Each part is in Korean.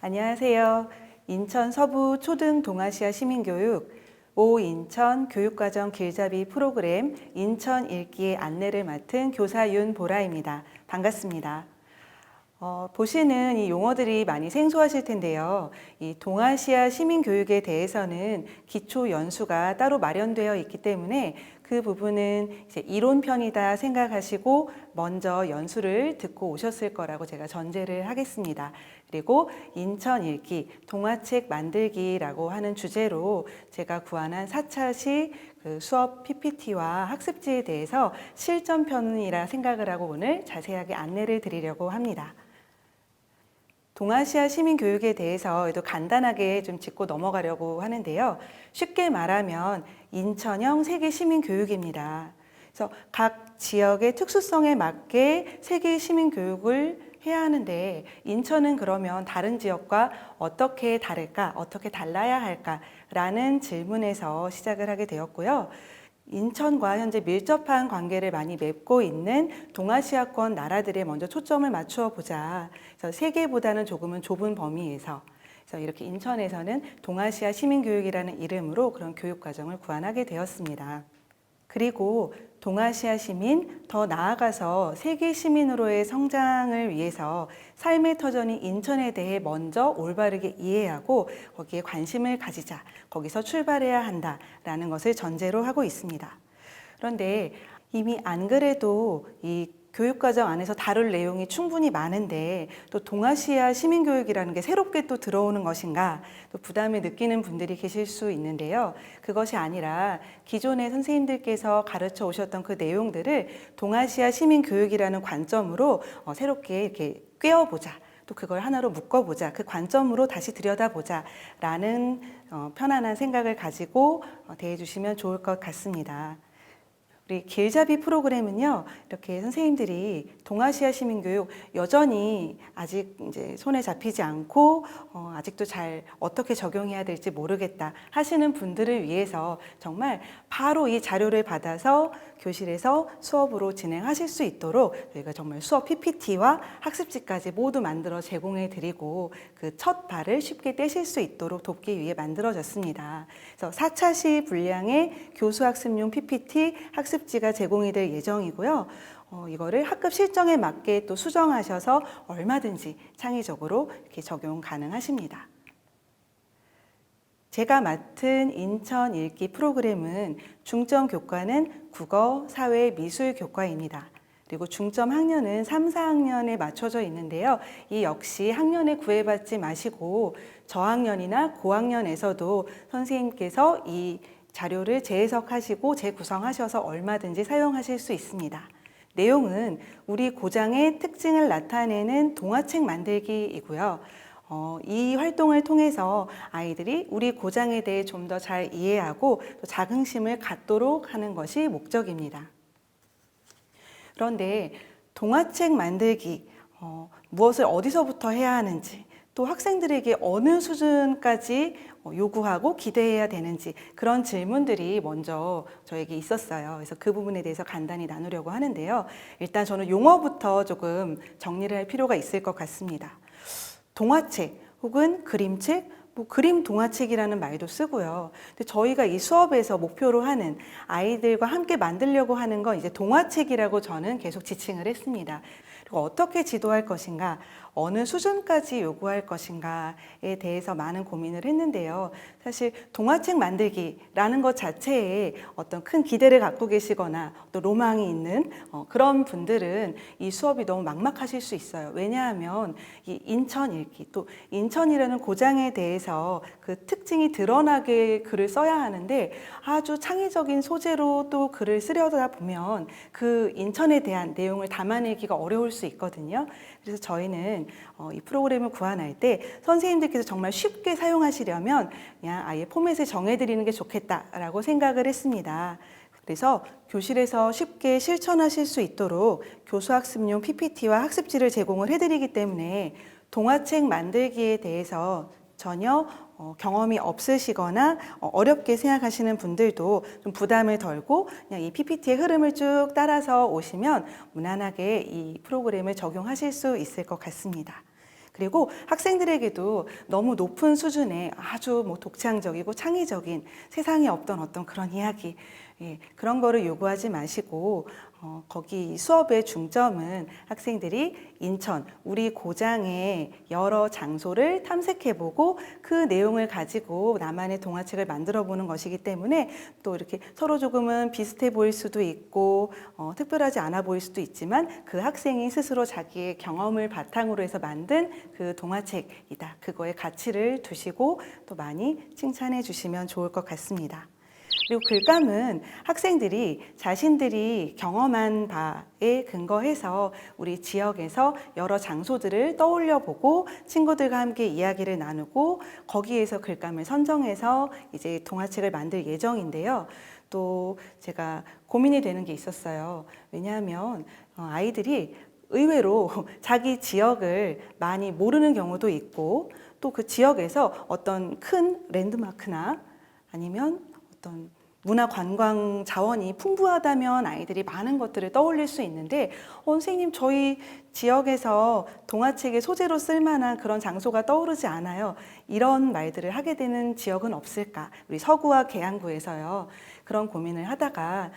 안녕하세요. 인천 서부 초등 동아시아 시민교육 인천 교육과정 길잡이 프로그램 인천 읽기의 안내를 맡은 교사 윤보라입니다. 반갑습니다. 보시는 이 용어들이 많이 생소하실 텐데요. 이 동아시아 시민교육에 대해서는 기초 연수가 따로 마련되어 있기 때문에 그 부분은 이제 이론편이다 생각하시고 먼저 연수를 듣고 오셨을 거라고 제가 전제를 하겠습니다. 그리고 인천 읽기, 동화책 만들기라고 하는 주제로 제가 구안한 4차시 수업 PPT와 학습지에 대해서 실전편이라 생각을 하고 오늘 자세하게 안내를 드리려고 합니다. 동아시아 시민교육에 대해서 간단하게 좀 짚고 넘어가려고 하는데요. 쉽게 말하면 인천형 세계 시민교육입니다. 그래서 각 지역의 특수성에 맞게 세계 시민교육을 해야 하는데 인천은 그러면 다른 지역과 어떻게 다를까, 어떻게 달라야 할까라는 질문에서 시작을 하게 되었고요. 인천과 현재 밀접한 관계를 많이 맺고 있는 동아시아권 나라들에 먼저 초점을 맞추어 보자. 그래서 세계보다는 조금은 좁은 범위에서 그래서 이렇게 인천에서는 동아시아 시민교육이라는 이름으로 그런 교육과정을 구안하게 되었습니다. 그리고 동아시아 시민, 더 나아가서 세계 시민으로의 성장을 위해서 삶의 터전인 인천에 대해 먼저 올바르게 이해하고 거기에 관심을 가지자, 거기서 출발해야 한다라는 것을 전제로 하고 있습니다. 그런데 이미 안 그래도 이 교육과정 안에서 다룰 내용이 충분히 많은데 또 동아시아 시민교육이라는 게 새롭게 또 들어오는 것인가 또 부담을 느끼는 분들이 계실 수 있는데요. 그것이 아니라 기존의 선생님들께서 가르쳐 오셨던 그 내용들을 동아시아 시민교육이라는 관점으로 새롭게 이렇게 꿰어보자. 또 그걸 하나로 묶어보자. 그 관점으로 다시 들여다보자. 라는 편안한 생각을 가지고 대해주시면 좋을 것 같습니다. 우리 길잡이 프로그램은요, 이렇게 선생님들이 동아시아 시민교육 여전히 아직 이제 손에 잡히지 않고 아직도 잘 어떻게 적용해야 될지 모르겠다 하시는 분들을 위해서 정말 바로 이 자료를 받아서 교실에서 수업으로 진행하실 수 있도록 저희가 정말 수업 PPT와 학습지까지 모두 만들어 제공해 드리고 그 첫 발을 쉽게 떼실 수 있도록 돕기 위해 만들어졌습니다. 그래서 4차시 분량의 교수학습용 PPT 학습지가 제공이 될 예정이고요. 이거를 학급 실정에 맞게 또 수정하셔서 얼마든지 창의적으로 이렇게 적용 가능하십니다. 제가 맡은 인천 읽기 프로그램은 중점 교과는 국어, 사회, 미술 교과입니다. 그리고 중점 학년은 3, 4학년에 맞춰져 있는데요. 이 역시 학년에 구애받지 마시고 저학년이나 고학년에서도 선생님께서 이 자료를 재해석하시고 재구성하셔서 얼마든지 사용하실 수 있습니다. 내용은 우리 고장의 특징을 나타내는 동화책 만들기이고요. 이 활동을 통해서 아이들이 우리 고장에 대해 좀 더 잘 이해하고 또 자긍심을 갖도록 하는 것이 목적입니다. 그런데 동화책 만들기, 무엇을 어디서부터 해야 하는지, 또 학생들에게 어느 수준까지 요구하고 기대해야 되는지 그런 질문들이 먼저 저에게 있었어요. 그래서 그 부분에 대해서 간단히 나누려고 하는데요. 일단 저는 용어부터 조금 정리를 할 필요가 있을 것 같습니다. 동화책 혹은 그림책, 그림 동화책이라는 말도 쓰고요. 근데 저희가 이 수업에서 목표로 하는 아이들과 함께 만들려고 하는 건 이제 동화책이라고 저는 계속 지칭을 했습니다. 그리고 어떻게 지도할 것인가, 어느 수준까지 요구할 것인가에 대해서 많은 고민을 했는데요. 사실 동화책 만들기라는 것 자체에 어떤 큰 기대를 갖고 계시거나 또 로망이 있는 그런 분들은 이 수업이 너무 막막하실 수 있어요. 왜냐하면 이 인천 읽기, 또 인천이라는 고장에 대해서 그 특징이 드러나게 글을 써야 하는데 아주 창의적인 소재로 또 글을 쓰려다 보면 그 인천에 대한 내용을 담아내기가 어려울 수 있거든요. 그래서 저희는 이 프로그램을 구안할 때 선생님들께서 정말 쉽게 사용하시려면 그냥 아예 포맷을 정해드리는 게 좋겠다라고 생각을 했습니다. 그래서 교실에서 쉽게 실천하실 수 있도록 교수학습용 PPT와 학습지를 제공을 해드리기 때문에 동화책 만들기에 대해서 전혀 경험이 없으시거나 어렵게 생각하시는 분들도 좀 부담을 덜고 그냥 이 PPT의 흐름을 쭉 따라서 오시면 무난하게 이 프로그램을 적용하실 수 있을 것 같습니다. 그리고 학생들에게도 너무 높은 수준의 아주 독창적이고 창의적인 세상에 없던 어떤 그런 이야기, 그런 거를 요구하지 마시고 거기 수업의 중점은 학생들이 인천, 우리 고장의 여러 장소를 탐색해보고 그 내용을 가지고 나만의 동화책을 만들어 보는 것이기 때문에 또 이렇게 서로 조금은 비슷해 보일 수도 있고 특별하지 않아 보일 수도 있지만 그 학생이 스스로 자기의 경험을 바탕으로 해서 만든 그 동화책이다. 그거에 가치를 두시고 또 많이 칭찬해 주시면 좋을 것 같습니다. 그리고 글감은 학생들이 자신들이 경험한 바에 근거해서 우리 지역에서 여러 장소들을 떠올려 보고 친구들과 함께 이야기를 나누고 거기에서 글감을 선정해서 이제 동화책을 만들 예정인데요. 또 제가 고민이 되는 게 있었어요. 왜냐하면 아이들이 의외로 자기 지역을 많이 모르는 경우도 있고 또 그 지역에서 어떤 큰 랜드마크나 아니면 어떤 문화 관광 자원이 풍부하다면 아이들이 많은 것들을 떠올릴 수 있는데 선생님 저희 지역에서 동화책의 소재로 쓸만한 그런 장소가 떠오르지 않아요. 이런 말들을 하게 되는 지역은 없을까? 우리 서구와 계양구에서요. 그런 고민을 하다가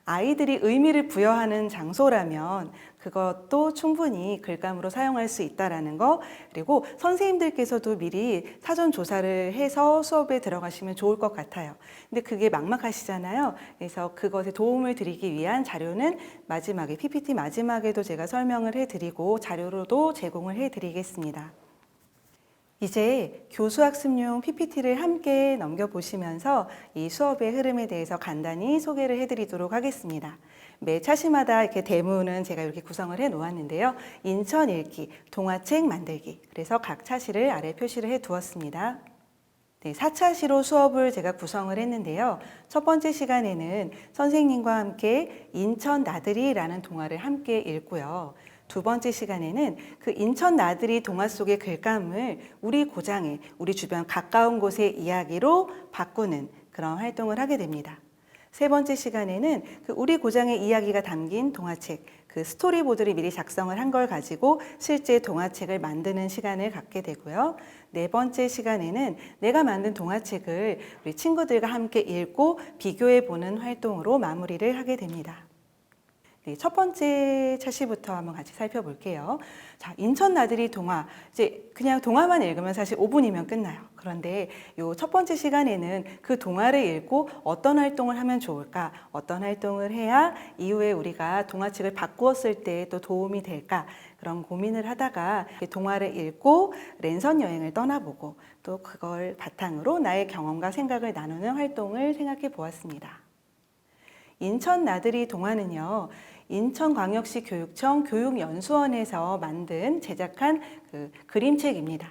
아이들이 의미를 부여하는 장소라면 그것도 충분히 글감으로 사용할 수 있다라는 거, 그리고 선생님들께서도 미리 사전 조사를 해서 수업에 들어가시면 좋을 것 같아요. 근데 그게 막막하시잖아요. 그래서 그것에 도움을 드리기 위한 자료는 마지막에 PPT 마지막에도 제가 설명을 해드리고 자료로도 제공을 해드리겠습니다. 이제 교수학습용 PPT를 함께 넘겨보시면서 이 수업의 흐름에 대해서 간단히 소개를 해드리도록 하겠습니다. 매 차시마다 이렇게 대문은 제가 이렇게 구성을 해 놓았는데요. 인천 읽기, 동화책 만들기. 그래서 각 차시를 아래 표시를 해 두었습니다. 네, 4차시로 수업을 제가 구성을 했는데요. 첫 번째 시간에는 선생님과 함께 인천 나들이라는 동화를 함께 읽고요. 두 번째 시간에는 그 인천 나들이 동화 속의 글감을 우리 고장에, 우리 주변 가까운 곳의 이야기로 바꾸는 그런 활동을 하게 됩니다. 세 번째 시간에는 그 우리 고장의 이야기가 담긴 동화책, 그 스토리보드를 미리 작성을 한 걸 가지고 실제 동화책을 만드는 시간을 갖게 되고요. 네 번째 시간에는 내가 만든 동화책을 우리 친구들과 함께 읽고 비교해 보는 활동으로 마무리를 하게 됩니다. 네, 첫 번째 차시부터 한번 같이 살펴볼게요. 자, 인천 나들이 동화. 이제 그냥 동화만 읽으면 사실 5분이면 끝나요. 그런데 요 첫 번째 시간에는 그 동화를 읽고 어떤 활동을 하면 좋을까? 어떤 활동을 해야 이후에 우리가 동화책을 바꾸었을 때 또 도움이 될까? 그런 고민을 하다가 동화를 읽고 랜선 여행을 떠나보고 또 그걸 바탕으로 나의 경험과 생각을 나누는 활동을 생각해 보았습니다. 인천 나들이 동화는요, 인천광역시 교육청 교육연수원에서 만든 제작한 그 그림책입니다.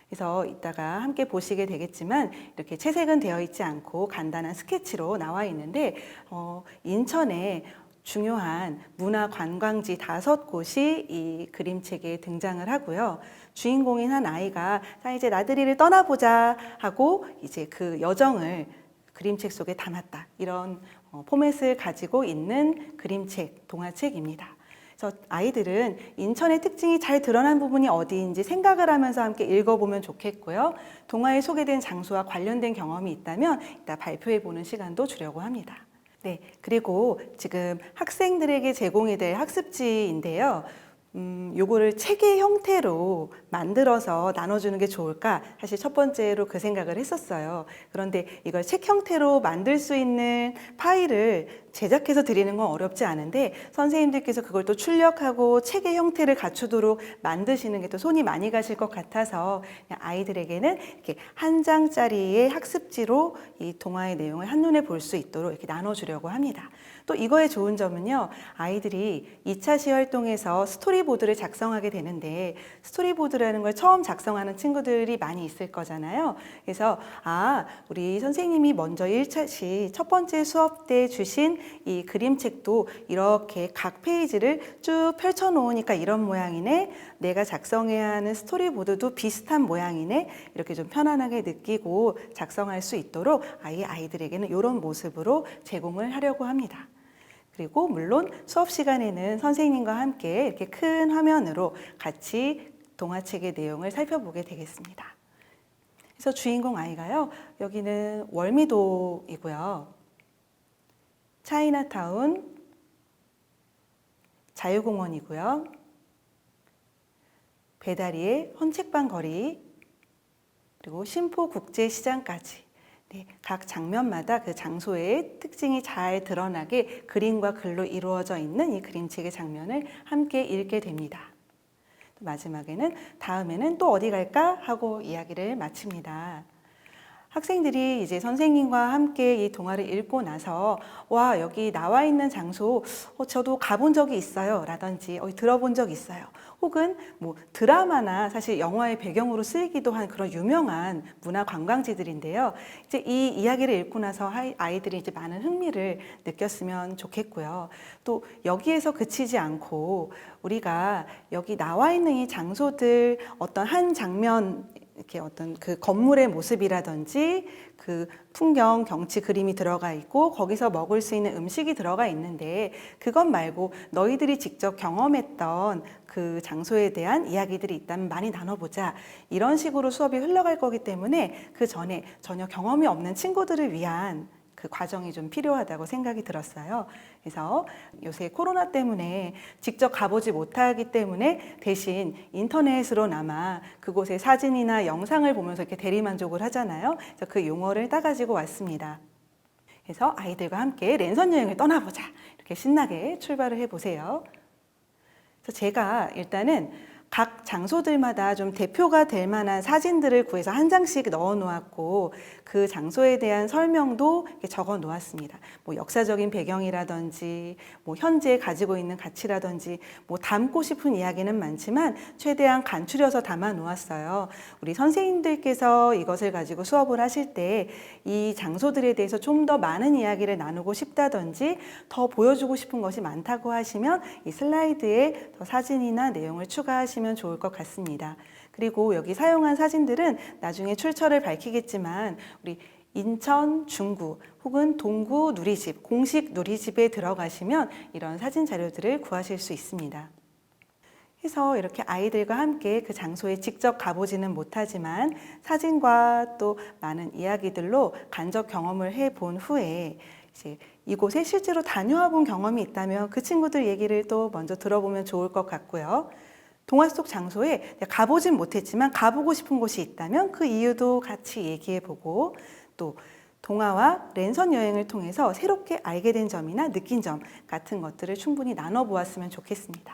그래서 이따가 함께 보시게 되겠지만 이렇게 채색은 되어 있지 않고 간단한 스케치로 나와 있는데 인천에 중요한 문화 관광지 5곳이 이 그림책에 등장을 하고요. 주인공인 한 아이가 자 이제 나들이를 떠나보자 하고 이제 그 여정을 그림책 속에 담았다. 이런 포맷을 가지고 있는 그림책, 동화책입니다. 그래서 아이들은 인천의 특징이 잘 드러난 부분이 어디인지 생각을 하면서 함께 읽어보면 좋겠고요. 동화에 소개된 장소와 관련된 경험이 있다면 이따 발표해보는 시간도 주려고 합니다. 네, 그리고 지금 학생들에게 제공이 될 학습지인데요. 요거를 책의 형태로 만들어서 나눠주는 게 좋을까? 사실 첫 번째로 그 생각을 했었어요. 그런데 이걸 책 형태로 만들 수 있는 파일을 제작해서 드리는 건 어렵지 않은데 선생님들께서 그걸 또 출력하고 책의 형태를 갖추도록 만드시는 게 또 손이 많이 가실 것 같아서 그냥 아이들에게는 이렇게 한 장짜리의 학습지로 이 동화의 내용을 한눈에 볼 수 있도록 이렇게 나눠주려고 합니다. 또 이거의 좋은 점은요, 아이들이 2차 시 활동에서 스토리보드를 작성하게 되는데 스토리보드라는 걸 처음 작성하는 친구들이 많이 있을 거잖아요. 그래서 우리 선생님이 먼저 1차 시 첫 번째 수업 때 주신 이 그림책도 이렇게 각 페이지를 쭉 펼쳐 놓으니까 이런 모양이네. 내가 작성해야 하는 스토리보드도 비슷한 모양이네. 이렇게 좀 편안하게 느끼고 작성할 수 있도록 아이들에게는 이런 모습으로 제공을 하려고 합니다. 그리고 물론 수업 시간에는 선생님과 함께 이렇게 큰 화면으로 같이 동화책의 내용을 살펴보게 되겠습니다. 그래서 주인공 아이가요, 여기는 월미도이고요. 차이나타운, 자유공원이고요. 배다리의 헌책방 거리, 그리고 신포국제시장까지, 네, 각 장면마다 그 장소의 특징이 잘 드러나게 그림과 글로 이루어져 있는 이 그림책의 장면을 함께 읽게 됩니다. 마지막에는 다음에는 또 어디 갈까 하고 이야기를 마칩니다. 학생들이 이제 선생님과 함께 이 동화를 읽고 나서 와, 여기 나와 있는 장소 저도 가본 적이 있어요 라든지 들어본 적 있어요, 혹은 뭐 드라마나 사실 영화의 배경으로 쓰이기도 한 그런 유명한 문화 관광지들인데요. 이제 이 이야기를 읽고 나서 아이들이 이제 많은 흥미를 느꼈으면 좋겠고요. 또 여기에서 그치지 않고 우리가 여기 나와 있는 이 장소들 어떤 한 장면, 이렇게 어떤 그 건물의 모습이라든지 그 풍경, 경치, 그림이 들어가 있고 거기서 먹을 수 있는 음식이 들어가 있는데, 그것 말고 너희들이 직접 경험했던 그 장소에 대한 이야기들이 있다면 많이 나눠보자, 이런 식으로 수업이 흘러갈 거기 때문에 그 전에 전혀 경험이 없는 친구들을 위한 그 과정이 좀 필요하다고 생각이 들었어요. 그래서 요새 코로나 때문에 직접 가보지 못하기 때문에 대신 인터넷으로나마 그곳의 사진이나 영상을 보면서 이렇게 대리만족을 하잖아요. 그래서 그 용어를 따가지고 왔습니다. 그래서 아이들과 함께 랜선 여행을 떠나보자, 이렇게 신나게 출발을 해보세요. 그래서 제가 일단은 각 장소들마다 좀 대표가 될 만한 사진들을 구해서 한 장씩 넣어 놓았고, 그 장소에 대한 설명도 적어 놓았습니다. 뭐 역사적인 배경이라든지, 뭐 현재 가지고 있는 가치라든지, 뭐 담고 싶은 이야기는 많지만 최대한 간추려서 담아 놓았어요. 우리 선생님들께서 이것을 가지고 수업을 하실 때 이 장소들에 대해서 좀 더 많은 이야기를 나누고 싶다든지, 더 보여주고 싶은 것이 많다고 하시면 이 슬라이드에 더 사진이나 내용을 추가하시면 좋을 것 같습니다. 그리고 여기 사용한 사진들은 나중에 출처를 밝히겠지만 우리 인천 중구 혹은 동구 누리집, 공식 누리집에 들어가시면 이런 사진 자료들을 구하실 수 있습니다. 그래서 이렇게 아이들과 함께 그 장소에 직접 가보지는 못하지만 사진과 또 많은 이야기들로 간접 경험을 해본 후에 이제 이곳에 실제로 다녀와 본 경험이 있다면 그 친구들 얘기를 또 먼저 들어보면 좋을 것 같고요. 동화 속 장소에 가보진 못했지만 가보고 싶은 곳이 있다면 그 이유도 같이 얘기해보고, 또 동화와 랜선 여행을 통해서 새롭게 알게 된 점이나 느낀 점 같은 것들을 충분히 나눠보았으면 좋겠습니다.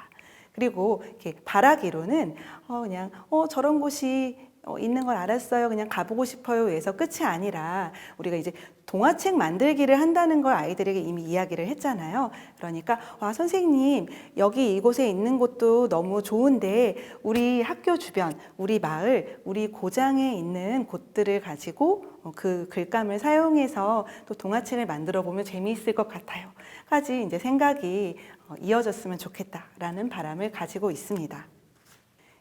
그리고 이렇게 바라기로는 그냥 저런 곳이 있는 걸 알았어요, 그냥 가보고 싶어요 에서 끝이 아니라, 우리가 이제 동화책 만들기를 한다는 걸 아이들에게 이미 이야기를 했잖아요. 그러니까 와, 선생님 여기 이곳에 있는 곳도 너무 좋은데 우리 학교 주변, 우리 마을, 우리 고장에 있는 곳들을 가지고 그 글감을 사용해서 또 동화책을 만들어 보면 재미있을 것 같아요 까지 이제 생각이 이어졌으면 좋겠다라는 바람을 가지고 있습니다.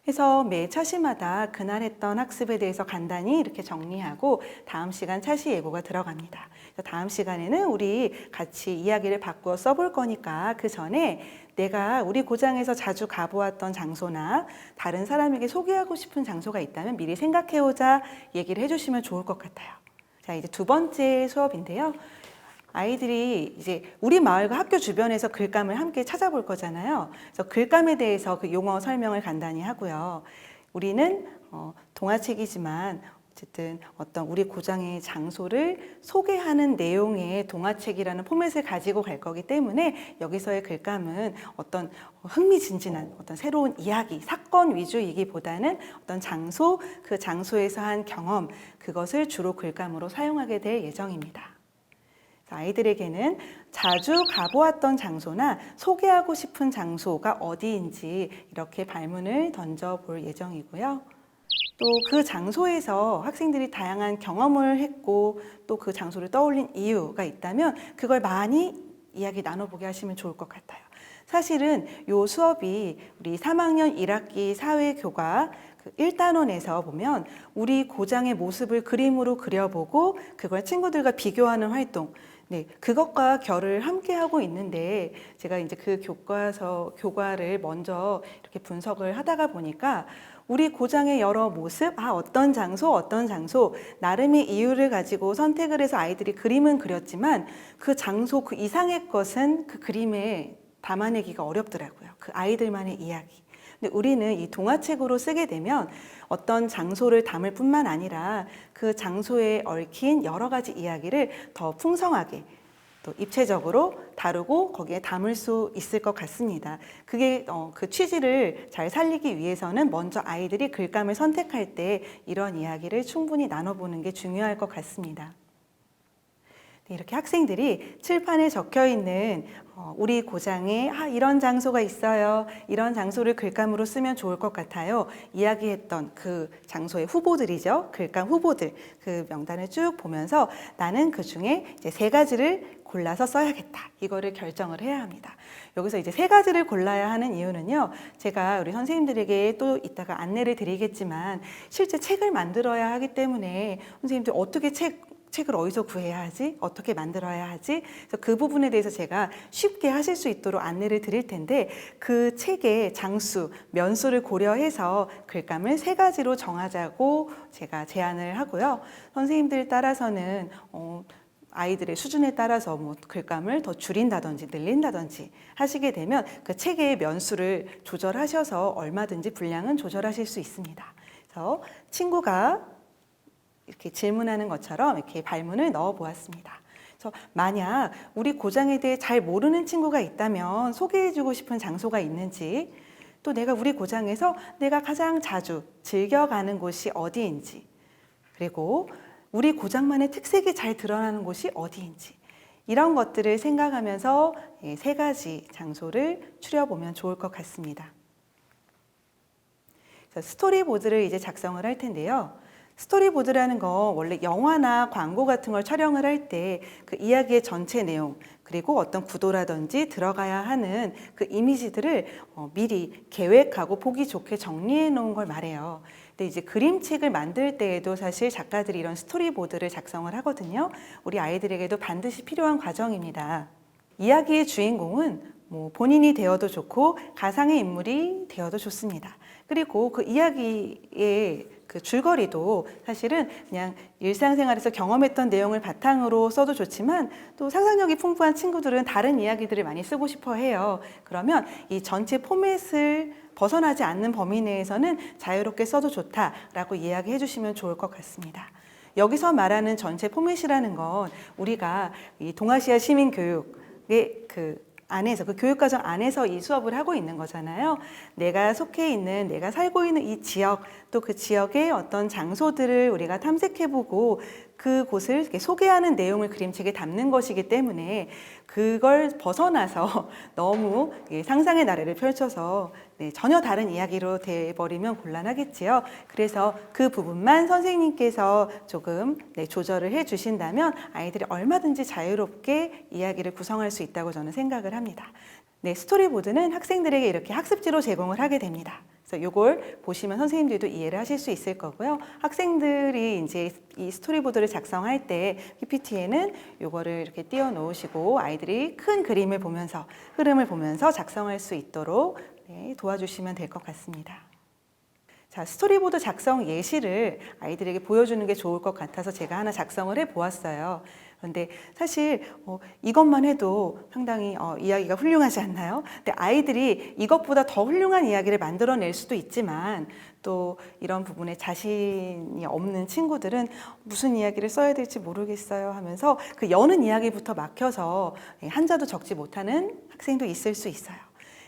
그래서 매 차시마다 그날 했던 학습에 대해서 간단히 이렇게 정리하고 다음 시간 차시 예고가 들어갑니다. 다음 시간에는 우리 같이 이야기를 바꾸어 써볼 거니까 그 전에 내가 우리 고장에서 자주 가보았던 장소나 다른 사람에게 소개하고 싶은 장소가 있다면 미리 생각해오자 얘기를 해주시면 좋을 것 같아요. 자, 이제 두 번째 수업인데요. 아이들이 이제 우리 마을과 학교 주변에서 글감을 함께 찾아볼 거잖아요. 그래서 글감에 대해서 그 용어 설명을 간단히 하고요. 우리는 동화책이지만 어쨌든 어떤 우리 고장의 장소를 소개하는 내용의 동화책이라는 포맷을 가지고 갈 거기 때문에 여기서의 글감은 어떤 흥미진진한 어떤 새로운 이야기, 사건 위주이기보다는 어떤 장소, 그 장소에서 한 경험, 그것을 주로 글감으로 사용하게 될 예정입니다. 아이들에게는 자주 가보았던 장소나 소개하고 싶은 장소가 어디인지 이렇게 발문을 던져볼 예정이고요. 또 그 장소에서 학생들이 다양한 경험을 했고 또 그 장소를 떠올린 이유가 있다면 그걸 많이 이야기 나눠보게 하시면 좋을 것 같아요. 사실은 이 수업이 우리 3학년 1학기 사회교과 1단원에서 보면 우리 고장의 모습을 그림으로 그려보고 그걸 친구들과 비교하는 활동, 네, 그것과 결을 함께 하고 있는데 제가 이제 그 교과를 먼저 이렇게 분석을 하다가 보니까 우리 고장의 여러 모습, 어떤 장소, 나름의 이유를 가지고 선택을 해서 아이들이 그림은 그렸지만 그 장소, 그 이상의 것은 그 그림에 담아내기가 어렵더라고요. 그 아이들만의 이야기. 근데 우리는 이 동화책으로 쓰게 되면 어떤 장소를 담을 뿐만 아니라 그 장소에 얽힌 여러 가지 이야기를 더 풍성하게 또 입체적으로 다루고 거기에 담을 수 있을 것 같습니다. 그게 그 취지를 잘 살리기 위해서는 먼저 아이들이 글감을 선택할 때 이런 이야기를 충분히 나눠보는 게 중요할 것 같습니다. 네, 이렇게 학생들이 칠판에 적혀 있는 우리 고장에 이런 장소가 있어요. 이런 장소를 글감으로 쓰면 좋을 것 같아요. 이야기했던 그 장소의 후보들이죠. 글감 후보들 그 명단을 쭉 보면서 나는 그 중에 이제 3가지를 골라서 써야겠다. 이거를 결정을 해야 합니다. 여기서 이제 3가지를 골라야 하는 이유는요. 제가 우리 선생님들에게 또 이따가 안내를 드리겠지만 실제 책을 만들어야 하기 때문에 선생님들 어떻게 책을 어디서 구해야 하지? 어떻게 만들어야 하지? 그래서 그 부분에 대해서 제가 쉽게 하실 수 있도록 안내를 드릴 텐데 그 책의 장수, 면수를 고려해서 글감을 3가지로 정하자고 제가 제안을 하고요. 선생님들 따라서는 아이들의 수준에 따라서 뭐 글감을 더 줄인다든지 늘린다든지 하시게 되면 그 책의 면수를 조절하셔서 얼마든지 분량은 조절하실 수 있습니다. 그래서 친구가 이렇게 질문하는 것처럼 이렇게 발문을 넣어 보았습니다. 그래서 만약 우리 고장에 대해 잘 모르는 친구가 있다면 소개해주고 싶은 장소가 있는지, 또 내가 우리 고장에서 내가 가장 자주 즐겨가는 곳이 어디인지, 그리고 우리 고장만의 특색이 잘 드러나는 곳이 어디인지, 이런 것들을 생각하면서 3가지 장소를 추려보면 좋을 것 같습니다. 스토리보드를 이제 작성을 할 텐데요. 스토리보드라는 거 원래 영화나 광고 같은 걸 촬영을 할 때 그 이야기의 전체 내용 그리고 어떤 구도라든지 들어가야 하는 그 이미지들을 미리 계획하고 보기 좋게 정리해 놓은 걸 말해요. 근데 이제 그림책을 만들 때에도 사실 작가들이 이런 스토리보드를 작성을 하거든요. 우리 아이들에게도 반드시 필요한 과정입니다. 이야기의 주인공은 뭐 본인이 되어도 좋고 가상의 인물이 되어도 좋습니다. 그리고 그 이야기의 그 줄거리도 사실은 그냥 일상생활에서 경험했던 내용을 바탕으로 써도 좋지만 또 상상력이 풍부한 친구들은 다른 이야기들을 많이 쓰고 싶어 해요. 그러면 이 전체 포맷을 벗어나지 않는 범위 내에서는 자유롭게 써도 좋다라고 이야기해 주시면 좋을 것 같습니다. 여기서 말하는 전체 포맷이라는 건 우리가 이 동아시아 시민교육의 그 교육과정 안에서 이 수업을 하고 있는 거잖아요. 내가 속해 있는, 내가 살고 있는 이 지역, 또 그 지역의 어떤 장소들을 우리가 탐색해보고 그곳을 이렇게 소개하는 내용을 그림책에 담는 것이기 때문에 그걸 벗어나서 너무 상상의 나래를 펼쳐서 전혀 다른 이야기로 돼버리면 곤란하겠지요. 그래서 그 부분만 선생님께서 조금 조절을 해주신다면 아이들이 얼마든지 자유롭게 이야기를 구성할 수 있다고 저는 생각을 합니다. 스토리보드는 학생들에게 이렇게 학습지로 제공을 하게 됩니다. 그래서 이걸 보시면 선생님들도 이해를 하실 수 있을 거고요. 학생들이 이제 이 스토리보드를 작성할 때 PPT에는 이거를 이렇게 띄워 놓으시고 아이들이 큰 그림을 보면서 흐름을 보면서 작성할 수 있도록 도와주시면 될 것 같습니다. 자, 스토리보드 작성 예시를 아이들에게 보여주는 게 좋을 것 같아서 제가 하나 작성을 해 보았어요. 그런데 사실 이것만 해도 상당히 이야기가 훌륭하지 않나요? 근데 아이들이 이것보다 더 훌륭한 이야기를 만들어낼 수도 있지만 또 이런 부분에 자신이 없는 친구들은 무슨 이야기를 써야 될지 모르겠어요 하면서 그 여는 이야기부터 막혀서 한자도 적지 못하는 학생도 있을 수 있어요.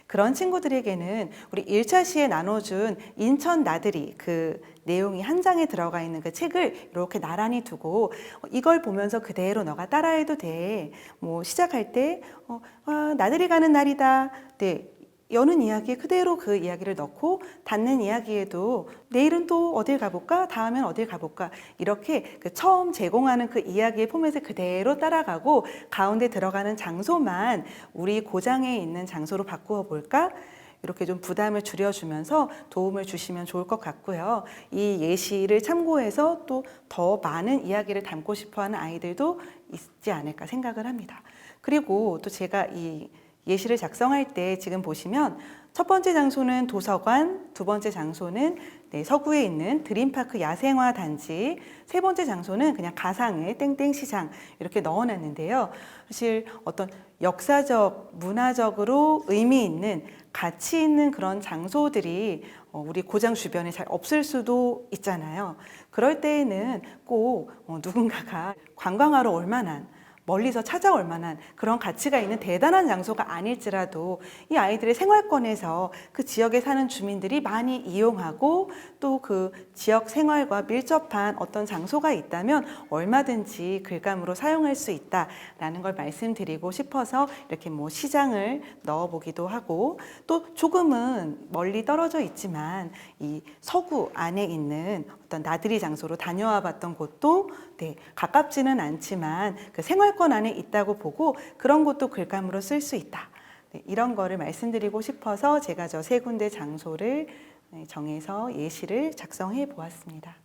그런 친구들에게는 우리 1차 시에 나눠준 인천 나들이 그 내용이 한 장에 들어가 있는 그 책을 이렇게 나란히 두고 이걸 보면서 그대로 너가 따라해도 돼. 뭐 시작할 때 나들이 가는 날이다. 네. 여는 이야기에 그대로 그 이야기를 넣고 닫는 이야기에도 내일은 또 어딜 가볼까? 다음엔 어딜 가볼까? 이렇게 그 처음 제공하는 그 이야기의 포맷을 그대로 따라가고 가운데 들어가는 장소만 우리 고장에 있는 장소로 바꾸어 볼까? 이렇게 좀 부담을 줄여주면서 도움을 주시면 좋을 것 같고요. 이 예시를 참고해서 또 더 많은 이야기를 담고 싶어하는 아이들도 있지 않을까 생각을 합니다. 그리고 또 제가 이 예시를 작성할 때 지금 보시면 첫 번째 장소는 도서관, 두 번째 장소는 서구에 있는 드림파크 야생화 단지, 세 번째 장소는 그냥 가상의 땡땡시장 이렇게 넣어놨는데요. 사실 어떤 역사적, 문화적으로 의미 있는 가치 있는 그런 장소들이 우리 고장 주변에 잘 없을 수도 있잖아요. 그럴 때에는 꼭 누군가가 관광하러 올 만한 멀리서 찾아올 만한 그런 가치가 있는 대단한 장소가 아닐지라도 이 아이들의 생활권에서 그 지역에 사는 주민들이 많이 이용하고 또 그 지역 생활과 밀접한 어떤 장소가 있다면 얼마든지 글감으로 사용할 수 있다라는 걸 말씀드리고 싶어서 이렇게 뭐 시장을 넣어보기도 하고 또 조금은 멀리 떨어져 있지만 이 서구 안에 있는 어떤 나들이 장소로 다녀와 봤던 곳도 가깝지는 않지만 그 생활권 안에 있다고 보고 그런 곳도 글감으로 쓸 수 있다. 이런 거를 말씀드리고 싶어서 제가 저 세 군데 장소를 정해서 예시를 작성해 보았습니다.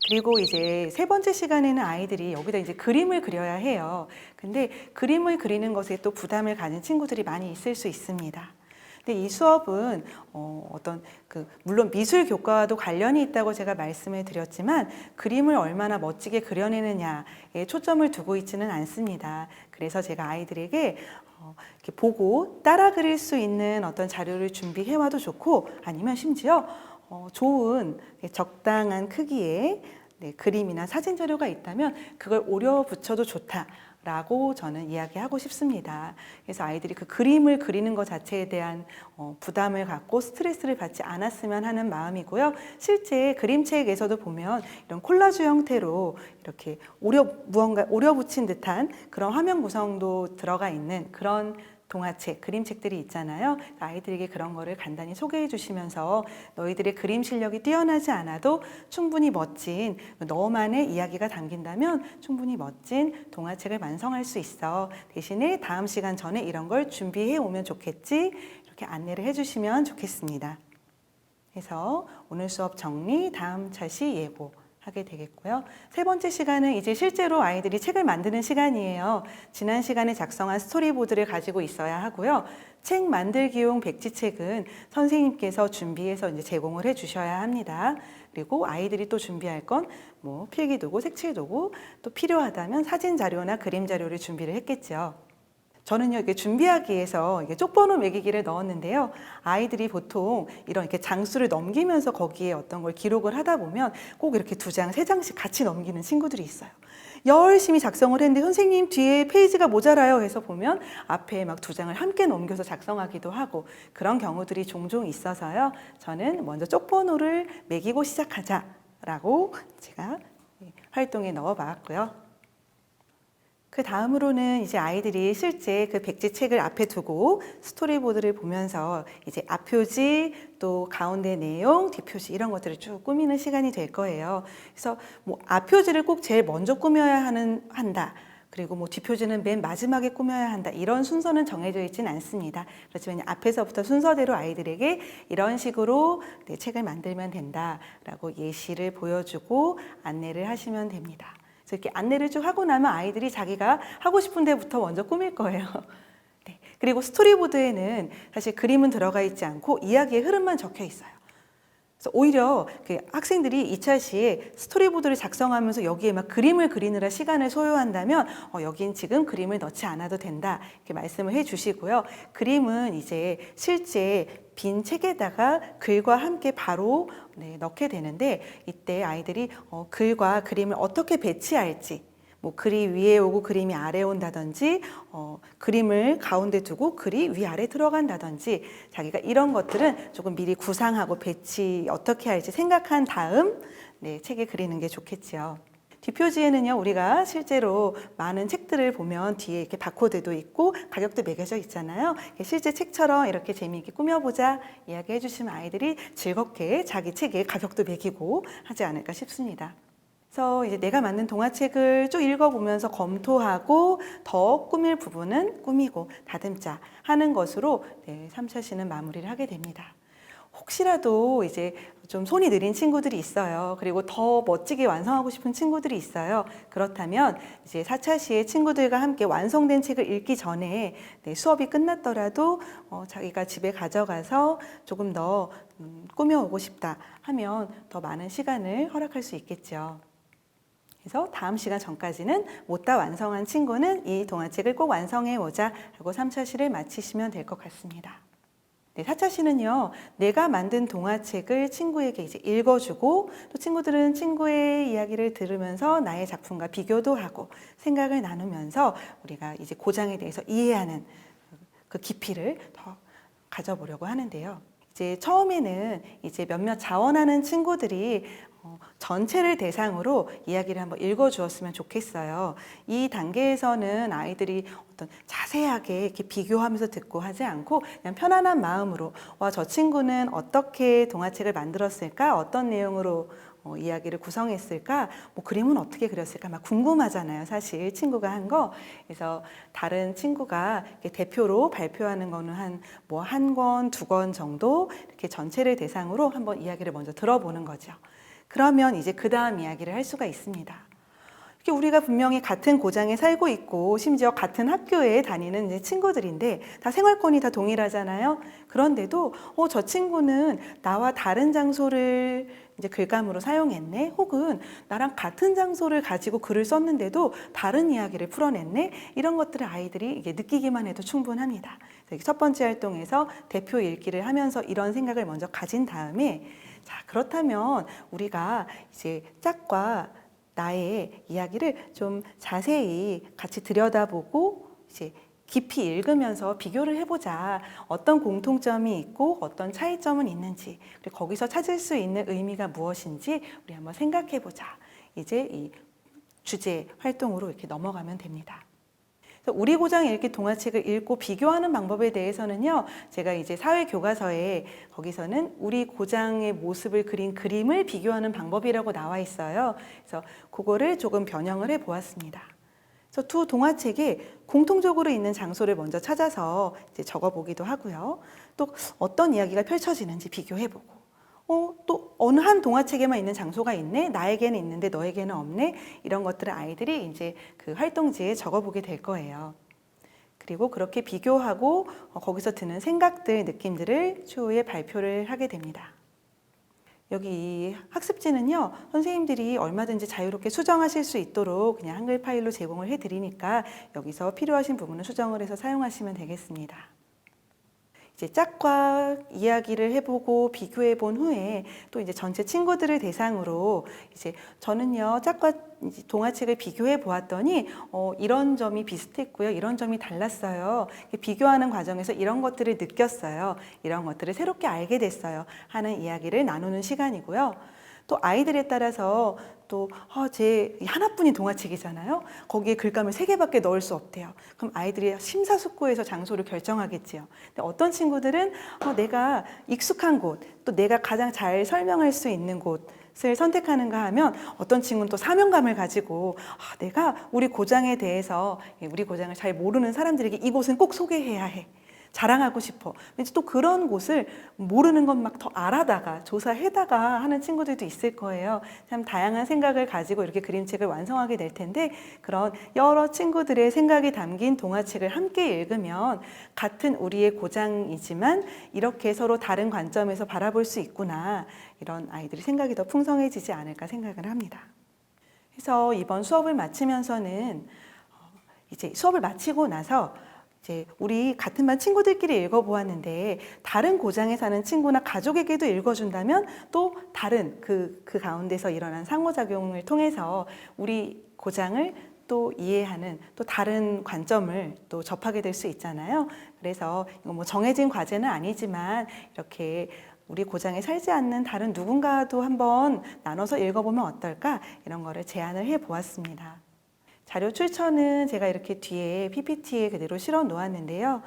그리고 이제 세 번째 시간에는 아이들이 여기다 이제 그림을 그려야 해요. 근데 그림을 그리는 것에 또 부담을 가진 친구들이 많이 있을 수 있습니다. 근데 이 수업은 어떤 물론 미술 교과와도 관련이 있다고 제가 말씀을 드렸지만 그림을 얼마나 멋지게 그려내느냐에 초점을 두고 있지는 않습니다. 그래서 제가 아이들에게 이렇게 보고 따라 그릴 수 있는 어떤 자료를 준비해와도 좋고 아니면 심지어 좋은 적당한 크기의 그림이나 사진 자료가 있다면 그걸 오려 붙여도 좋다라고 저는 이야기하고 싶습니다. 그래서 아이들이 그 그림을 그리는 것 자체에 대한 부담을 갖고 스트레스를 받지 않았으면 하는 마음이고요. 실제 그림책에서도 보면 이런 콜라주 형태로 이렇게 무언가 오려 붙인 듯한 그런 화면 구성도 들어가 있는 그런 동화책, 그림책들이 있잖아요. 아이들에게 그런 거를 간단히 소개해 주시면서 너희들의 그림 실력이 뛰어나지 않아도 충분히 멋진 너만의 이야기가 담긴다면 충분히 멋진 동화책을 완성할 수 있어. 대신에 다음 시간 전에 이런 걸 준비해 오면 좋겠지. 이렇게 안내를 해 주시면 좋겠습니다. 그래서 오늘 수업 정리, 다음 차시 예고 하게 되겠고요. 세 번째 시간은 이제 실제로 아이들이 책을 만드는 시간이에요. 지난 시간에 작성한 스토리보드를 가지고 있어야 하고요. 책 만들기용 백지책은 선생님께서 준비해서 이제 제공을 해 주셔야 합니다. 그리고 아이들이 또 준비할 건 뭐 필기도구, 색칠도구, 또 필요하다면 사진 자료나 그림 자료를 준비를 했겠죠. 저는요, 이게 준비하기 위해서 이게 쪽번호 매기기를 넣었는데요. 아이들이 보통 이렇게 장수를 넘기면서 거기에 어떤 걸 기록을 하다 보면 꼭 이렇게 2장, 3장씩 같이 넘기는 친구들이 있어요. 열심히 작성을 했는데 선생님 뒤에 페이지가 모자라요 해서 보면 앞에 막 2장을 함께 넘겨서 작성하기도 하고 그런 경우들이 종종 있어서요. 저는 먼저 쪽번호를 매기고 시작하자라고 제가 활동에 넣어봤고요. 그 다음으로는 이제 아이들이 실제 그 백지책을 앞에 두고 스토리보드를 보면서 이제 앞표지 또 가운데 내용, 뒷표지 이런 것들을 쭉 꾸미는 시간이 될 거예요. 그래서 뭐 앞표지를 꼭 제일 먼저 꾸며야 한다. 그리고 뭐 뒷표지는 맨 마지막에 꾸며야 한다. 이런 순서는 정해져 있지는 않습니다. 그렇지만 앞에서부터 순서대로 아이들에게 이런 식으로 책을 만들면 된다라고 예시를 보여주고 안내를 하시면 됩니다. 그래서 이렇게 안내를 쭉 하고 나면 아이들이 자기가 하고 싶은 데부터 먼저 꾸밀 거예요. 네. 그리고 스토리보드에는 사실 그림은 들어가 있지 않고 이야기의 흐름만 적혀 있어요. 그래서 오히려 그 학생들이 2차 시에 스토리보드를 작성하면서 여기에 막 그림을 그리느라 시간을 소요한다면 여긴 지금 그림을 넣지 않아도 된다 이렇게 말씀을 해 주시고요. 그림은 이제 실제 빈 책에다가 글과 함께 바로 넣게 되는데 이때 아이들이 글과 그림을 어떻게 배치할지 뭐 글이 위에 오고 그림이 아래에 온다든지 그림을 가운데 두고 글이 위아래 들어간다든지 자기가 이런 것들은 조금 미리 구상하고 배치 어떻게 할지 생각한 다음 책에 그리는 게 좋겠죠. 뒷표지에는요, 우리가 실제로 많은 책들을 보면 뒤에 이렇게 바코드도 있고 가격도 매겨져 있잖아요. 실제 책처럼 이렇게 재미있게 꾸며보자 이야기해 주시면 아이들이 즐겁게 자기 책에 가격도 매기고 하지 않을까 싶습니다. 그래서 이제 내가 만든 동화책을 쭉 읽어보면서 검토하고 더 꾸밀 부분은 꾸미고 다듬자 하는 것으로 3차 시는 마무리를 하게 됩니다. 혹시라도 이제 좀 손이 느린 친구들이 있어요. 그리고 더 멋지게 완성하고 싶은 친구들이 있어요. 그렇다면 이제 4차 시에 친구들과 함께 완성된 책을 읽기 전에 수업이 끝났더라도 자기가 집에 가져가서 조금 더 꾸며오고 싶다 하면 더 많은 시간을 허락할 수 있겠죠. 그래서 다음 시간 전까지는 못다 완성한 친구는 이 동화책을 꼭 완성해 오자 하고 3차 시를 마치시면 될 것 같습니다. 4차 시는요, 내가 만든 동화책을 친구에게 이제 읽어주고 또 친구들은 친구의 이야기를 들으면서 나의 작품과 비교도 하고 생각을 나누면서 우리가 이제 고장에 대해서 이해하는 그 깊이를 더 가져보려고 하는데요. 이제 처음에는 이제 몇몇 자원하는 친구들이 전체를 대상으로 이야기를 한번 읽어주었으면 좋겠어요. 이 단계에서는 아이들이 어떤 자세하게 이렇게 비교하면서 듣고 하지 않고 그냥 편안한 마음으로 와, 저 친구는 어떻게 동화책을 만들었을까? 어떤 내용으로 이야기를 구성했을까? 뭐 그림은 어떻게 그렸을까? 막 궁금하잖아요. 사실 친구가 한 거. 그래서 다른 친구가 이렇게 대표로 발표하는 거는 한 권, 두 권 정도 이렇게 전체를 대상으로 한번 이야기를 먼저 들어보는 거죠. 그러면 이제 그 다음 이야기를 할 수가 있습니다. 이렇게 우리가 분명히 같은 고장에 살고 있고 심지어 같은 학교에 다니는 이제 친구들인데 다 생활권이 다 동일하잖아요. 그런데도 저 친구는 나와 다른 장소를 이제 글감으로 사용했네. 혹은 나랑 같은 장소를 가지고 글을 썼는데도 다른 이야기를 풀어냈네. 이런 것들을 아이들이 이게 느끼기만 해도 충분합니다. 첫 번째 활동에서 대표 읽기를 하면서 이런 생각을 먼저 가진 다음에 자, 그렇다면 우리가 이제 짝과 나의 이야기를 좀 자세히 같이 들여다보고 이제 깊이 읽으면서 비교를 해보자. 어떤 공통점이 있고 어떤 차이점은 있는지, 그리고 거기서 찾을 수 있는 의미가 무엇인지 우리 한번 생각해보자. 이제 이 주제 활동으로 이렇게 넘어가면 됩니다. 우리 고장 읽기 동화책을 읽고 비교하는 방법에 대해서는요, 제가 이제 사회교과서에 거기서는 우리 고장의 모습을 그린 그림을 비교하는 방법이라고 나와 있어요. 그래서 그거를 조금 변형을 해 보았습니다. 그래서 두 동화책에 공통적으로 있는 장소를 먼저 찾아서 이제 적어 보기도 하고요. 또 어떤 이야기가 펼쳐지는지 비교해 보고. 또 어느 한 동화책에만 있는 장소가 있네? 나에게는 있는데 너에게는 없네? 이런 것들을 아이들이 이제 그 활동지에 적어보게 될 거예요. 그리고 그렇게 비교하고 거기서 드는 생각들, 느낌들을 추후에 발표를 하게 됩니다. 여기 이 학습지는요, 선생님들이 얼마든지 자유롭게 수정하실 수 있도록 그냥 한글 파일로 제공을 해드리니까 여기서 필요하신 부분을 수정을 해서 사용하시면 되겠습니다. 이제 짝과 이야기를 해보고 비교해 본 후에 또 이제 전체 친구들을 대상으로 이제 저는요 짝과 동화책을 비교해 보았더니 이런 점이 비슷했고요, 이런 점이 달랐어요. 비교하는 과정에서 이런 것들을 느꼈어요. 이런 것들을 새롭게 알게 됐어요. 하는 이야기를 나누는 시간이고요. 또 아이들에 따라서 또 제 하나뿐인 동화책이잖아요. 거기에 글감을 3개밖에 넣을 수 없대요. 그럼 아이들이 심사숙고해서 장소를 결정하겠지요. 근데 어떤 친구들은 내가 익숙한 곳, 또 내가 가장 잘 설명할 수 있는 곳을 선택하는가 하면 어떤 친구는 또 사명감을 가지고 내가 우리 고장에 대해서 우리 고장을 잘 모르는 사람들에게 이곳은 꼭 소개해야 해. 자랑하고 싶어. 왠지 또 그런 곳을 모르는 것 막 더 알아다가 조사해다가 하는 친구들도 있을 거예요. 참 다양한 생각을 가지고 이렇게 그림책을 완성하게 될 텐데 그런 여러 친구들의 생각이 담긴 동화책을 함께 읽으면 같은 우리의 고장이지만 이렇게 서로 다른 관점에서 바라볼 수 있구나. 이런 아이들이 생각이 더 풍성해지지 않을까 생각을 합니다. 그래서 이번 수업을 마치면서는 이제 수업을 마치고 나서 이제 우리 같은 반 친구들끼리 읽어보았는데 다른 고장에 사는 친구나 가족에게도 읽어준다면 또 다른 그 가운데서 일어난 상호작용을 통해서 우리 고장을 또 이해하는 또 다른 관점을 또 접하게 될 수 있잖아요. 그래서 이거 뭐 정해진 과제는 아니지만 이렇게 우리 고장에 살지 않는 다른 누군가도 한번 나눠서 읽어보면 어떨까? 이런 거를 제안을 해보았습니다. 자료 출처는 제가 이렇게 뒤에 PPT에 그대로 실어 놓았는데요.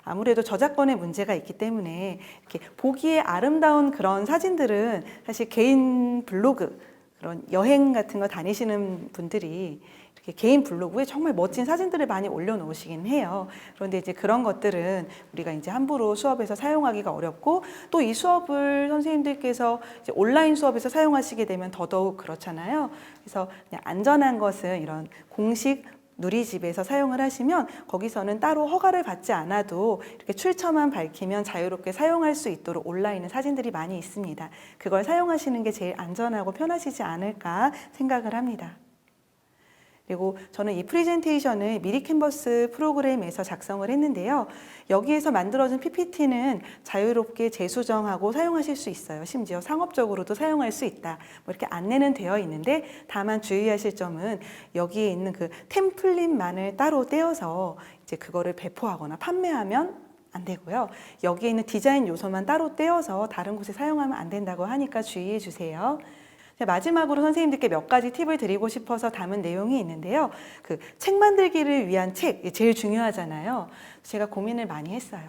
아무래도 저작권의 문제가 있기 때문에 이렇게 보기에 아름다운 그런 사진들은 사실 개인 블로그 그런 여행 같은 거 다니시는 분들이 이렇게 개인 블로그에 정말 멋진 사진들을 많이 올려놓으시긴 해요. 그런데 이제 그런 것들은 우리가 이제 함부로 수업에서 사용하기가 어렵고 또 이 수업을 선생님들께서 이제 온라인 수업에서 사용하시게 되면 더더욱 그렇잖아요. 그래서 그냥 안전한 것은 이런 공식 누리집에서 사용을 하시면 거기서는 따로 허가를 받지 않아도 이렇게 출처만 밝히면 자유롭게 사용할 수 있도록 온라인에 사진들이 많이 있습니다. 그걸 사용하시는 게 제일 안전하고 편하시지 않을까 생각을 합니다. 그리고 저는 이 프레젠테이션을 미리 캔버스 프로그램에서 작성을 했는데요. 여기에서 만들어진 PPT는 자유롭게 재수정하고 사용하실 수 있어요. 심지어 상업적으로도 사용할 수 있다. 뭐 이렇게 안내는 되어 있는데 다만 주의하실 점은 여기에 있는 그 템플릿만을 따로 떼어서 이제 그거를 배포하거나 판매하면 안 되고요. 여기에 있는 디자인 요소만 따로 떼어서 다른 곳에 사용하면 안 된다고 하니까 주의해 주세요. 마지막으로 선생님들께 몇 가지 팁을 드리고 싶어서 담은 내용이 있는데요. 그 책 만들기를 위한 책, 제일 중요하잖아요. 제가 고민을 많이 했어요.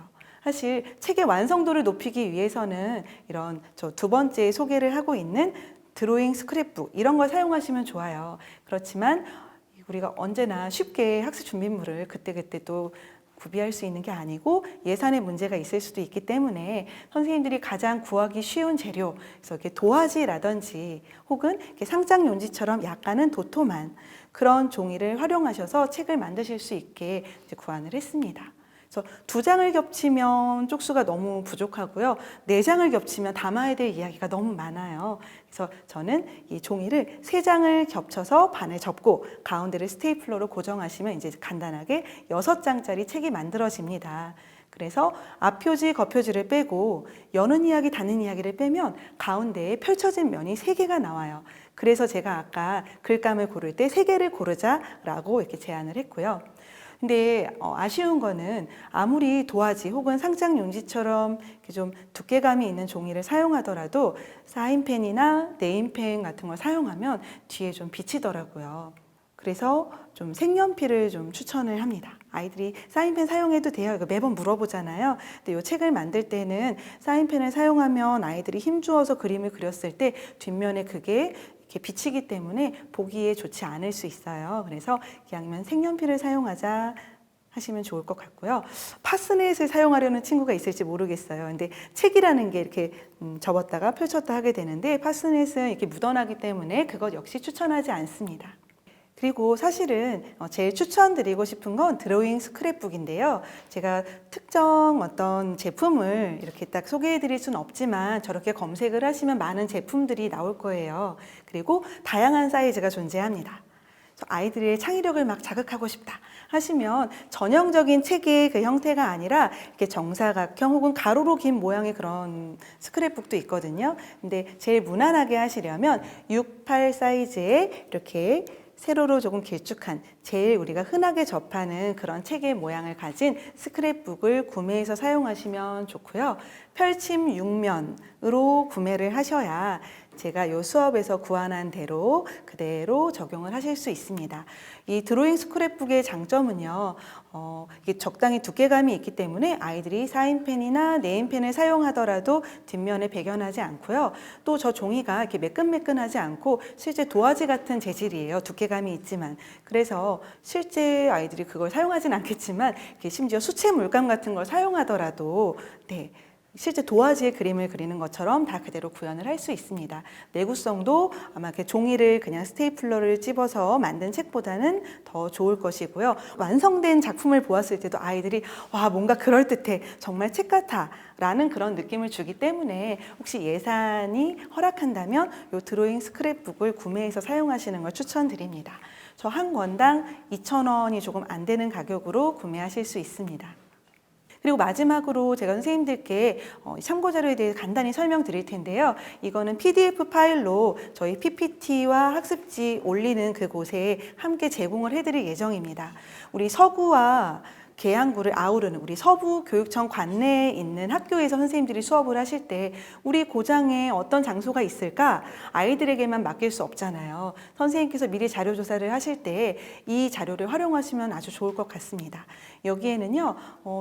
사실 책의 완성도를 높이기 위해서는 이런 저 두 번째 소개를 하고 있는 드로잉 스크랩북 이런 걸 사용하시면 좋아요. 그렇지만 우리가 언제나 쉽게 학습 준비물을 그때그때 또 구비할 수 있는 게 아니고 예산의 문제가 있을 수도 있기 때문에 선생님들이 가장 구하기 쉬운 재료, 그래서 이렇게 도화지라든지 혹은 이렇게 상장용지처럼 약간은 도톰한 그런 종이를 활용하셔서 책을 만드실 수 있게 이제 구안을 했습니다. 그래서 2장을 겹치면 쪽수가 너무 부족하고요. 4장을 겹치면 담아야 될 이야기가 너무 많아요. 그래서 저는 이 종이를 3장을 겹쳐서 반을 접고 가운데를 스테이플러로 고정하시면 이제 간단하게 6장짜리 책이 만들어집니다. 그래서 앞표지, 겉표지를 빼고 여는 이야기, 닫는 이야기를 빼면 가운데에 펼쳐진 면이 3개가 나와요. 그래서 제가 아까 글감을 고를 때 3개를 고르자라고 이렇게 제안을 했고요. 근데 아쉬운 거는 아무리 도화지 혹은 상장용지처럼 좀 두께감이 있는 종이를 사용하더라도 사인펜이나 네임펜 같은 걸 사용하면 뒤에 좀 비치더라고요. 그래서 좀 색연필을 좀 추천을 합니다. 아이들이 사인펜 사용해도 돼요. 이거 매번 물어보잖아요. 근데 이 책을 만들 때는 사인펜을 사용하면 아이들이 힘주어서 그림을 그렸을 때 뒷면에 그게 이렇게 비치기 때문에 보기에 좋지 않을 수 있어요. 그래서 이왕이면 색연필을 사용하자 하시면 좋을 것 같고요. 파스넷을 사용하려는 친구가 있을지 모르겠어요. 근데 책이라는 게 이렇게 접었다가 펼쳤다 하게 되는데 파스넷은 이렇게 묻어나기 때문에 그것 역시 추천하지 않습니다. 그리고 사실은 제일 추천드리고 싶은 건 드로잉 스크랩북인데요. 제가 특정 어떤 제품을 이렇게 딱 소개해 드릴 수는 없지만 저렇게 검색을 하시면 많은 제품들이 나올 거예요. 그리고 다양한 사이즈가 존재합니다. 아이들의 창의력을 막 자극하고 싶다 하시면 전형적인 책의 그 형태가 아니라 이렇게 정사각형 혹은 가로로 긴 모양의 그런 스크랩북도 있거든요. 근데 제일 무난하게 하시려면 6, 8 사이즈의 이렇게 세로로 조금 길쭉한 제일 우리가 흔하게 접하는 그런 책의 모양을 가진 스크랩북을 구매해서 사용하시면 좋고요. 펼침 6면으로 구매를 하셔야 제가 이 수업에서 구안한 대로 그대로 적용을 하실 수 있습니다. 이 드로잉 스크랩북의 장점은요, 이게 적당히 두께감이 있기 때문에 아이들이 사인펜이나 네임펜을 사용하더라도 뒷면에 배견하지 않고요. 또 저 종이가 이렇게 매끈매끈하지 않고 실제 도화지 같은 재질이에요. 두께감이 있지만. 그래서 실제 아이들이 그걸 사용하진 않겠지만 심지어 수채 물감 같은 걸 사용하더라도 실제 도화지의 그림을 그리는 것처럼 다 그대로 구현을 할 수 있습니다. 내구성도 아마 이렇게 종이를 그냥 스테이플러를 찝어서 만든 책보다는 더 좋을 것이고요. 완성된 작품을 보았을 때도 아이들이 와 뭔가 그럴듯해 정말 책 같아 라는 그런 느낌을 주기 때문에 혹시 예산이 허락한다면 이 드로잉 스크랩북을 구매해서 사용하시는 걸 추천드립니다. 저 한 권당 2,000원이 조금 안 되는 가격으로 구매하실 수 있습니다. 그리고 마지막으로 제가 선생님들께 참고자료에 대해 간단히 설명드릴 텐데요. 이거는 PDF 파일로 저희 PPT와 학습지 올리는 그곳에 함께 제공을 해드릴 예정입니다. 우리 서구와 계양구를 아우르는 우리 서부교육청 관내에 있는 학교에서 선생님들이 수업을 하실 때 우리 고장에 어떤 장소가 있을까? 아이들에게만 맡길 수 없잖아요. 선생님께서 미리 자료 조사를 하실 때 이 자료를 활용하시면 아주 좋을 것 같습니다. 여기에는요,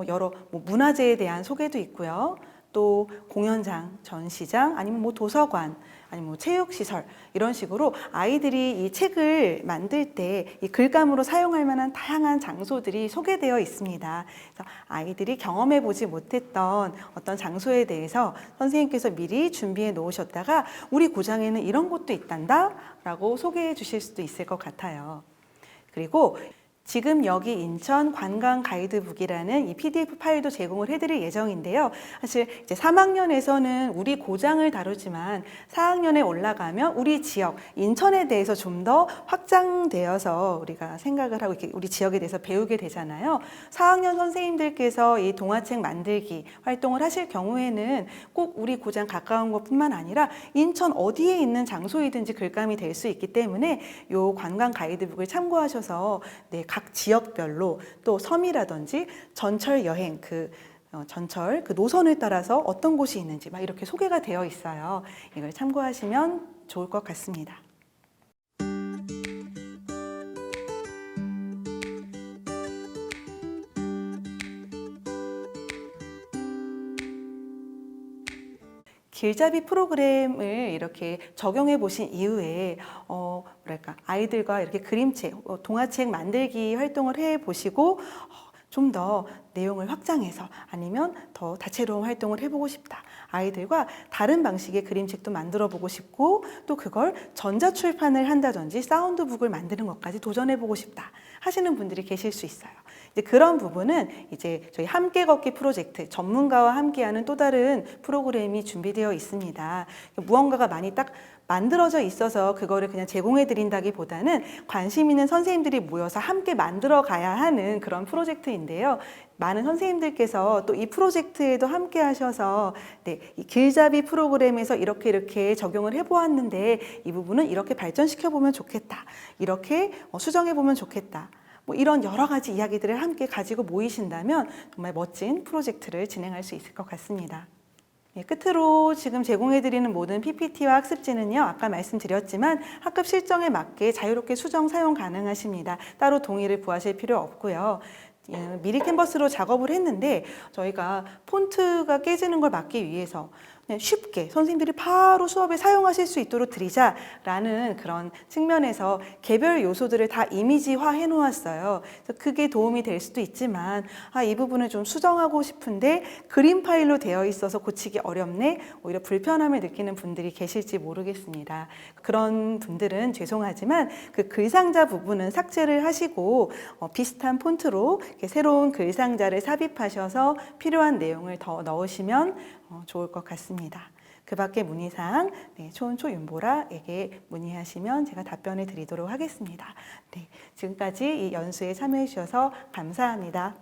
여러 문화재에 대한 소개도 있고요. 또 공연장, 전시장, 아니면 뭐 도서관, 아니면 뭐 체육시설 이런 식으로 아이들이 이 책을 만들 때 이 글감으로 사용할 만한 다양한 장소들이 소개되어 있습니다. 그래서 아이들이 경험해 보지 못했던 어떤 장소에 대해서 선생님께서 미리 준비해 놓으셨다가 우리 고장에는 이런 곳도 있단다 라고 소개해 주실 수도 있을 것 같아요. 그리고 지금 여기 인천 관광 가이드북이라는 이 PDF 파일도 제공을 해드릴 예정인데요. 사실 이제 3학년에서는 우리 고장을 다루지만 4학년에 올라가면 우리 지역, 인천에 대해서 좀 더 확장되어서 우리가 생각을 하고 이렇게 우리 지역에 대해서 배우게 되잖아요. 4학년 선생님들께서 이 동화책 만들기 활동을 하실 경우에는 꼭 우리 고장 가까운 것뿐만 아니라 인천 어디에 있는 장소이든지 글감이 될 수 있기 때문에 이 관광 가이드북을 참고하셔서 각 지역별로 또 섬이라든지 전철 여행 전철 그 노선을 따라서 어떤 곳이 있는지 막 이렇게 소개가 되어 있어요. 이걸 참고하시면 좋을 것 같습니다. 길잡이 프로그램을 이렇게 적용해 보신 이후에 뭐랄까 아이들과 이렇게 그림책, 동화책 만들기 활동을 해 보시고 좀 더 내용을 확장해서 아니면 더 다채로운 활동을 해보고 싶다. 아이들과 다른 방식의 그림책도 만들어 보고 싶고 또 그걸 전자출판을 한다든지 사운드북을 만드는 것까지 도전해보고 싶다 하시는 분들이 계실 수 있어요. 이제 그런 부분은 이제 저희 함께 걷기 프로젝트, 전문가와 함께하는 또 다른 프로그램이 준비되어 있습니다. 무언가가 많이 딱 만들어져 있어서 그거를 그냥 제공해 드린다기보다는 관심 있는 선생님들이 모여서 함께 만들어 가야 하는 그런 프로젝트인데요. 많은 선생님들께서 또 이 프로젝트에도 함께 하셔서 이 길잡이 프로그램에서 이렇게 적용을 해보았는데 이 부분은 이렇게 발전시켜 보면 좋겠다. 이렇게 수정해 보면 좋겠다. 뭐 이런 여러 가지 이야기들을 함께 가지고 모이신다면 정말 멋진 프로젝트를 진행할 수 있을 것 같습니다. 끝으로 지금 제공해드리는 모든 PPT와 학습지는요, 아까 말씀드렸지만 학급 실정에 맞게 자유롭게 수정 사용 가능하십니다. 따로 동의를 구하실 필요 없고요. 미리 캔버스로 작업을 했는데 저희가 폰트가 깨지는 걸 막기 위해서 그냥 쉽게 선생님들이 바로 수업에 사용하실 수 있도록 드리자라는 그런 측면에서 개별 요소들을 다 이미지화 해 놓았어요. 그래서 그게 도움이 될 수도 있지만 이 부분을 좀 수정하고 싶은데 그림 파일로 되어 있어서 고치기 어렵네, 오히려 불편함을 느끼는 분들이 계실지 모르겠습니다. 그런 분들은 죄송하지만 그 글상자 부분은 삭제를 하시고 비슷한 폰트로 이렇게 새로운 글상자를 삽입하셔서 필요한 내용을 더 넣으시면 좋을 것 같습니다. 그 밖에 문의사항 초은초윤보라에게 문의하시면 제가 답변을 드리도록 하겠습니다. 지금까지 이 연수에 참여해 주셔서 감사합니다.